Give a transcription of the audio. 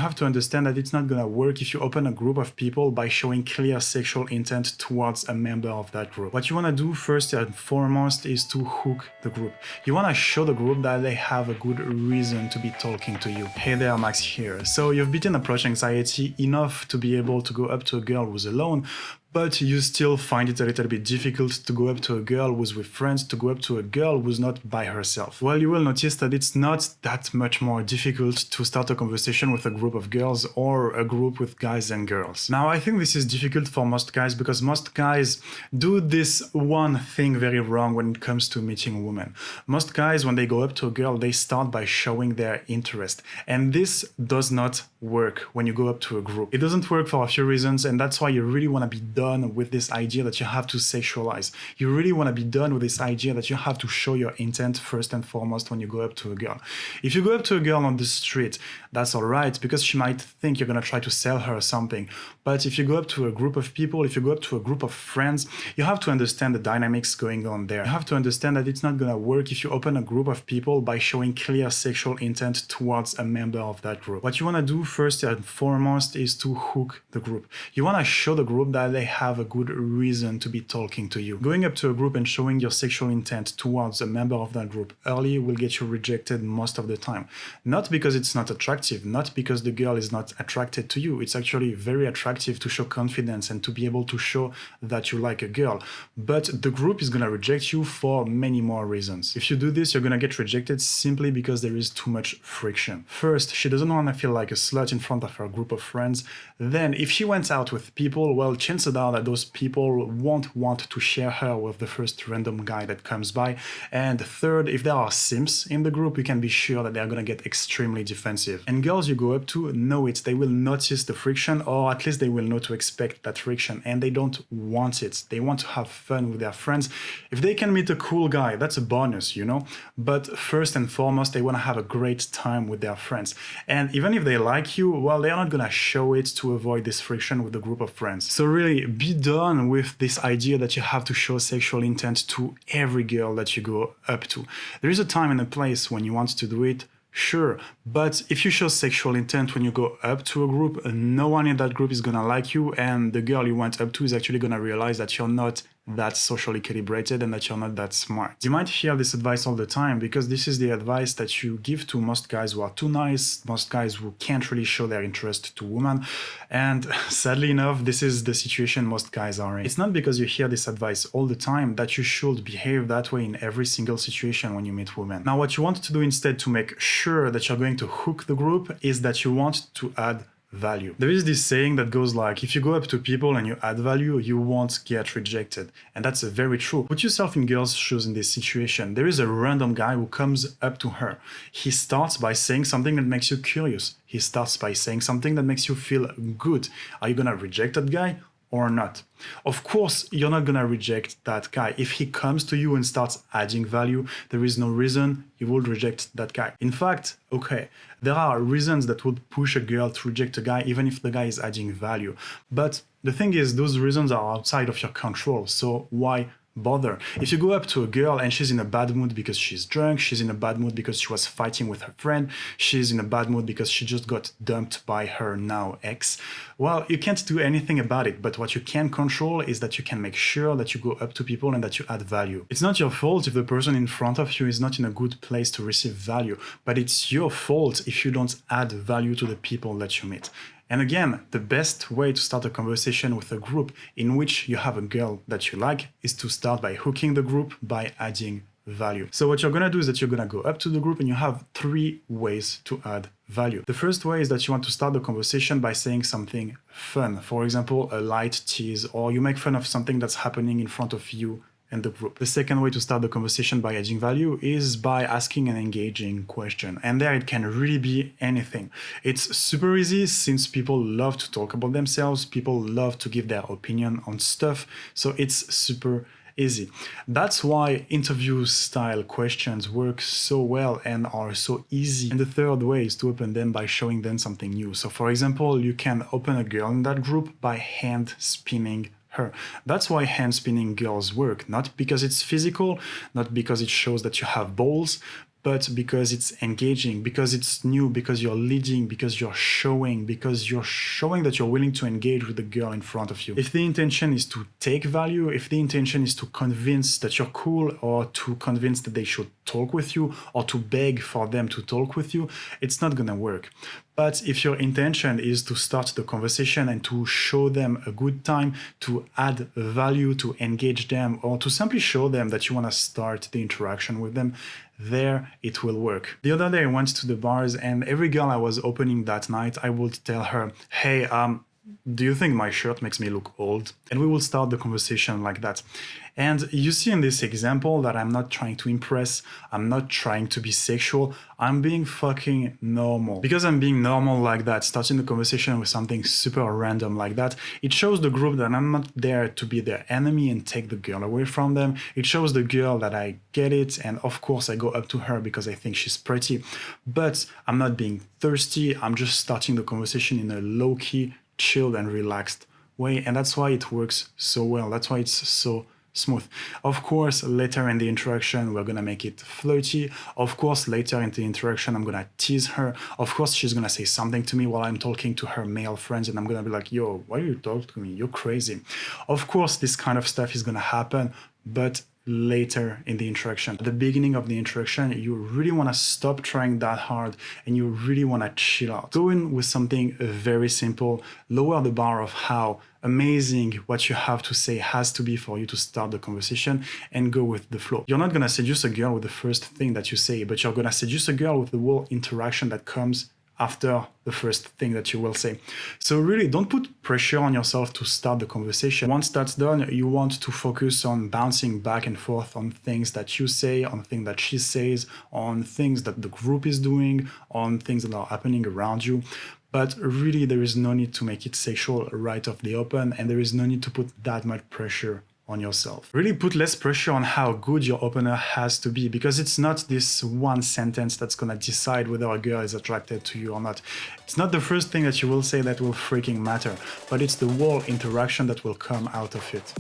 You have to understand that it's not gonna work if you open a group of people by showing clear sexual intent towards a member of that group. What you wanna do first and foremost is to hook the group. You wanna show the group that they have a good reason to be talking to you. Hey there, Max here. So you've beaten approach anxiety enough to be able to go up to a girl who's alone, but you still find it a little bit difficult to go up to a girl who's with friends, to go up to a girl who's not by herself. Well, you will notice that it's not that much more difficult to start a conversation with a group of girls or a group with guys and girls. Now, I think this is difficult for most guys because most guys do this one thing very wrong when it comes to meeting women. Most guys, when they go up to a girl, they start by showing their interest. And this does not work when you go up to a group. It doesn't work for a few reasons, and that's why you really want to be done with this idea that you have to sexualize. You really want to be done with this idea that you have to show your intent first and foremost when you go up to a girl. If you go up to a girl on the street, that's all right, because she might think you're going to try to sell her something. But if you go up to a group of people, if you go up to a group of friends, you have to understand the dynamics going on there. You have to understand that it's not going to work if you open a group of people by showing clear sexual intent towards a member of that group. What you want to do first and foremost is to hook the group. You want to show the group that they have a good reason to be talking to you. Going up to a group and showing your sexual intent towards a member of that group early will get you rejected most of the time. Not because it's not attractive, not because the girl is not attracted to you. It's actually very attractive to show confidence and to be able to show that you like a girl. But the group is going to reject you for many more reasons. If you do this, you're going to get rejected simply because there is too much friction. First, she doesn't want to feel like a slut in front of her group of friends. Then, if she went out with people, well, chances are that those people won't want to share her with the first random guy that comes by. And third, if there are simps in the group, you can be sure that they're going to get extremely defensive. And girls you go up to know it. They will notice the friction, or at least they will know to expect that friction, and they don't want it. They want to have fun with their friends. If they can meet a cool guy, that's a bonus, you know? But first and foremost, they want to have a great time with their friends. And even if they like you, well, they're not going to show it to avoid this friction with the group of friends. So really, be done with this idea that you have to show sexual intent to every girl that you go up to. There is a time and a place when you want to do it, sure, but if you show sexual intent when you go up to a group, no one in that group is gonna like you, and the girl you went up to is actually gonna realize that you're not that socially calibrated and that you're not that smart. You might hear this advice all the time because this is the advice that you give to most guys who are too nice, most guys who can't really show their interest to women, and sadly enough, this is the situation most guys are in. It's not because you hear this advice all the time that you should behave that way in every single situation when you meet women. Now, what you want to do instead to make sure that you're going to hook the group is that you want to add value. There is this saying that goes like, if you go up to people and you add value, you won't get rejected. And that's very true. Put yourself in girls' shoes in this situation. There is a random guy who comes up to her. He starts by saying something that makes you curious. He starts by saying something that makes you feel good. Are you gonna reject that guy or not? Of course, you're not gonna reject that guy. If he comes to you and starts adding value, there is no reason you would reject that guy. In fact, okay, there are reasons that would push a girl to reject a guy even if the guy is adding value. But the thing is, those reasons are outside of your control, so why bother? If you go up to a girl and she's in a bad mood because she's drunk, she's in a bad mood because she was fighting with her friend, she's in a bad mood because she just got dumped by her now ex, well, you can't do anything about it, but what you can control is that you can make sure that you go up to people and that you add value. It's not your fault if the person in front of you is not in a good place to receive value, but it's your fault if you don't add value to the people that you meet. And again, the best way to start a conversation with a group in which you have a girl that you like is to start by hooking the group by adding value. So what you're gonna do is that you're gonna go up to the group and you have 3 ways to add value. The first way is that you want to start the conversation by saying something fun. For example, a light tease, or you make fun of something that's happening in front of you and the group. The second way to start the conversation by adding value is by asking an engaging question. And there it can really be anything. It's super easy since people love to talk about themselves, people love to give their opinion on stuff, so it's super easy. That's why interview style questions work so well and are so easy. And the third way is to open them by showing them something new. So for example, you can open a girl in that group by hand spinning her. That's why hand spinning girls work, not because it's physical, not because it shows that you have balls, but because it's engaging, because it's new, because you're leading, because you're showing that you're willing to engage with the girl in front of you. If the intention is to take value, if the intention is to convince that you're cool, or to convince that they should talk with you, or to beg for them to talk with you, it's not gonna work. But if your intention is to start the conversation and to show them a good time, to add value, to engage them, or to simply show them that you want to start the interaction with them, there it will work. The other day I went to the bars, and every girl I was opening that night, I would tell her, hey, do you think my shirt makes me look old? And we will start the conversation like that. And you see in this example that I'm not trying to impress, I'm not trying to be sexual, I'm being fucking normal. Because I'm being normal like that, starting the conversation with something super random like that, it shows the group that I'm not there to be their enemy and take the girl away from them. It shows the girl that I get it, and of course I go up to her because I think she's pretty, but I'm not being thirsty, I'm just starting the conversation in a low-key, chilled and relaxed way, and that's why it works so well. That's why it's so smooth. Of course, later in the interaction, we're gonna make it flirty. Of course, later in the interaction, I'm gonna tease her. Of course, she's gonna say something to me while I'm talking to her male friends, and I'm gonna be like, yo, why do you talk to me? You're crazy. Of course, this kind of stuff is gonna happen, but later in the interaction. At the beginning of the interaction, you really want to stop trying that hard and you really want to chill out. Go in with something very simple, lower the bar of how amazing what you have to say has to be for you to start the conversation, and go with the flow. You're not going to seduce a girl with the first thing that you say, but you're going to seduce a girl with the whole interaction that comes after the first thing that you will say. So really don't put pressure on yourself to start the conversation. Once that's done, you want to focus on bouncing back and forth on things that you say, on things that she says, on things that the group is doing, on things that are happening around you. But really there is no need to make it sexual right off the open, and there is no need to put that much pressure on yourself. Really put less pressure on how good your opener has to be, because it's not this one sentence that's gonna decide whether a girl is attracted to you or not. It's not the first thing that you will say that will freaking matter, but it's the whole interaction that will come out of it.